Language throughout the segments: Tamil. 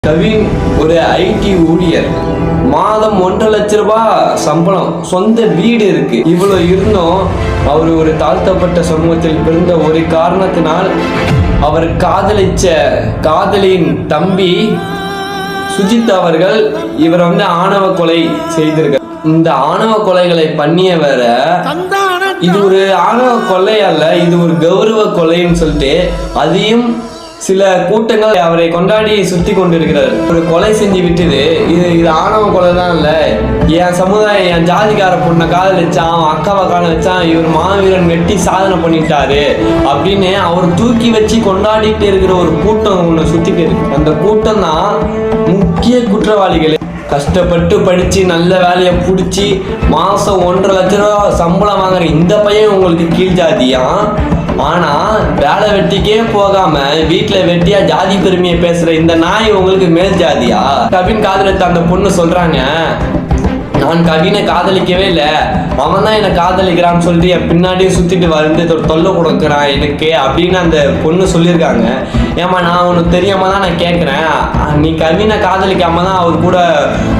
கவின் ஒரு ஐடி ஊழியர், மாதம் 1.5 லட்ச ரூபாய் சம்பளம், சொந்த வீடு இருக்கு. இவ்வளவு இருந்தும் அவர் ஒரு தாழ்த்தப்பட்ட சமூகத்தில் பிறந்த ஒரு காரணத்தினால் அவர் காதலிச்ச காதலியின் தம்பி சுஜித் அவர்கள் இவர் ஆணவ கொலை செய்திருக்கார். இந்த ஆணவ கொலைகளை பண்ணியவர இது ஒரு ஆணவ கொலை அல்ல, இது ஒரு கௌரவ கொலைன்னு சொல்லிட்டு அதையும் சில கூட்டங்கள் அவரை கொண்டாடி சுத்தி கொண்டிருக்கிறார். ஒரு கொலை செஞ்சு விட்டுது, இது ஆணவ கொலை தான் இல்ல, என் சமுதாயம் என் ஜாதிக்கார பொண்ணை காதலிச்சான், அவன் அக்காவை காதலிச்சான், இவர் மாவீரன் வெட்டி சாதனை பண்ணிட்டாரு அப்படின்னு அவர் தூக்கி வச்சு கொண்டாடிட்டு இருக்கிற ஒரு கூட்டம் ஒண்ணு சுத்திட்டு இருக்கு. அந்த கூட்டம் தான் முக்கிய குற்றவாளிகளே. கஷ்டப்பட்டு படிச்சு நல்ல வேலையை பிடிச்சி மாசம் 1.5 லட்ச ரூபா சம்பளம் வாங்குற இந்த பையன் உங்களுக்கு கீழ் ஜாதியா? ஆனா வேலை வெட்டிக்கே போகாம வீட்டுல வெட்டியா ஜாதி பெருமையை பேசுற இந்த நாய் உங்களுக்கு மேல் ஜாதியா? கவின் காதலித்த அந்த பொண்ணு சொல்றாங்க, நான் கவினை காதலிக்கவே இல்லை, அவன் தான் என்னை காதலிக்கிறான்னு சொல்லிட்டு என் பின்னாடியே சுத்திட்டு வந்து தொல்லை கொடுக்குறான் எனக்கு அப்படின்னு அந்த பொண்ணு சொல்லியிருக்காங்க. ஏமா நான் உனக்கு தெரியாம தான் நான் கேட்குறேன், நீ கவினை காதலிக்காம தான் அவர் கூட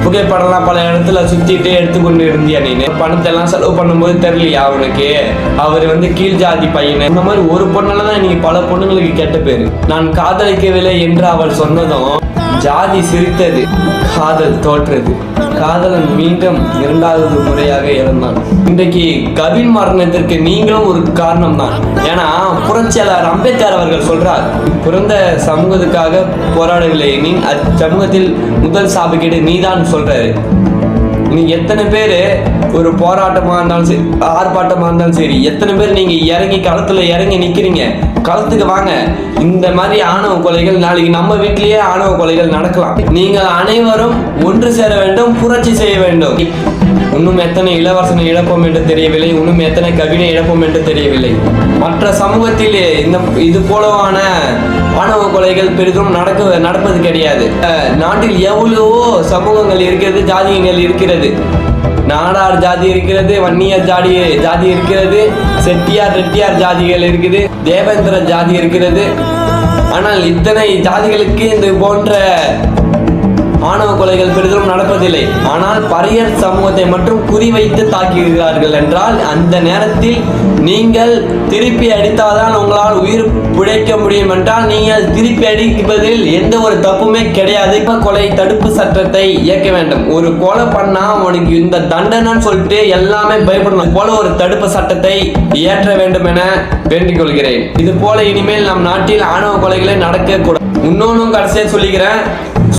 புகைப்படம்லாம் பல இடத்துல சுத்திட்டு எடுத்துக்கொண்டு இருந்தியா? நீ பணத்தை எல்லாம் செலவு பண்ணும்போது தெரியலையா அவனுக்கு அவர் கீழ் ஜாதி பையன்? இந்த மாதிரி ஒரு பொண்ணால தான் இன்னைக்கு பல பொண்ணுங்களுக்கு கெட்ட பேரு. நான் காதலிக்கவில்லை என்று அவள் சொன்னதும் ஜாதி சிரித்தது, காதல் தோற்றது. காதலன் மீண்டும் 2வது முறையாக இறந்தான். இன்றைக்கு கவின் மரணத்திற்கு நீங்களும் ஒரு காரணம் தான். ஏன்னா புரட்சியாளர் அம்பேத்கர் அவர்கள் சொல்றார், பிறந்த சமூகத்துக்காக போராடவில்லை, நீ அச்சமூகத்தில் முதல் சாபக்கேடு நீதான் சொல்றாரு. நீ எத்தனை பேர் ஒரு போராட்டமா இருந்தாலும் சரி, ஆர்ப்பாட்டமா இருந்தாலும் சரி, எத்தனை பேர் நீங்க இறங்கி களத்துல இறங்கி நிக்கிறீங்க? களத்துக்கு வாங்க. இந்த மாதிரி ஆணவ கொலைகள் நாளைக்கு நம்ம வீட்டிலேயே ஆணவ கொலைகள் நடக்கலாம். நீங்கள் அனைவரும் ஒன்று சேர வேண்டும், புரட்சி செய்ய வேண்டும். இன்னும் எத்தனை இளவரசனை இழப்போம் என்று தெரியவில்லை, இன்னும் எத்தனை கவினை இழப்போம் என்று தெரியவில்லை. மற்ற சமூகத்தில் இது போலவான ஆணவ கொலைகள் பெரிதும் நடப்பது கிடையாது. நாட்டில் எவ்வளவோ சமூகங்கள் இருக்கிறது, ஜாதியங்கள் இருக்கிறது. நாடார் ஜாதி இருக்கிறது, வன்னியர் ஜாதி இருக்கிறது, செட்டியார் ரெட்டியார் ஜாதிகள் இருக்குது, தேவேந்திர ஜாதி இருக்கிறது. ஆனால் இத்தனை ஜாதிகளுக்கு இந்த போன்ற ஆணவ கொலைகள் பெரிதும் நடப்பதில்லை. ஆனால் பறையர் சமூகத்தை மட்டும் குறிவைத்து தாக்குகிறார்கள் என்றால் அந்த நேரத்தில் நீங்கள் திருப்பி அடித்தால்தான் உங்களால் உயிர் பிழைக்க முடியும் என்றால் நீங்கள் திருப்பி அடிப்பதில் எந்த ஒரு தப்புமே கிடையாது. கொலை தடுப்பு சட்டத்தை இயக்க வேண்டும். ஒரு கொலை பண்ணா உனக்கு இந்த தண்டனைன்னு சொல்லிட்டு எல்லாமே பயப்படணும் போல ஒரு தடுப்பு சட்டத்தை இயற்ற வேண்டும் என வேண்டிக் கொள்கிறேன். இது போல இனிமேல் நம் நாட்டில் ஆணவ கொலைகளை நடக்க கூடாது. இன்னொன்னும் கடைசியா சொல்லிக்கிறேன்,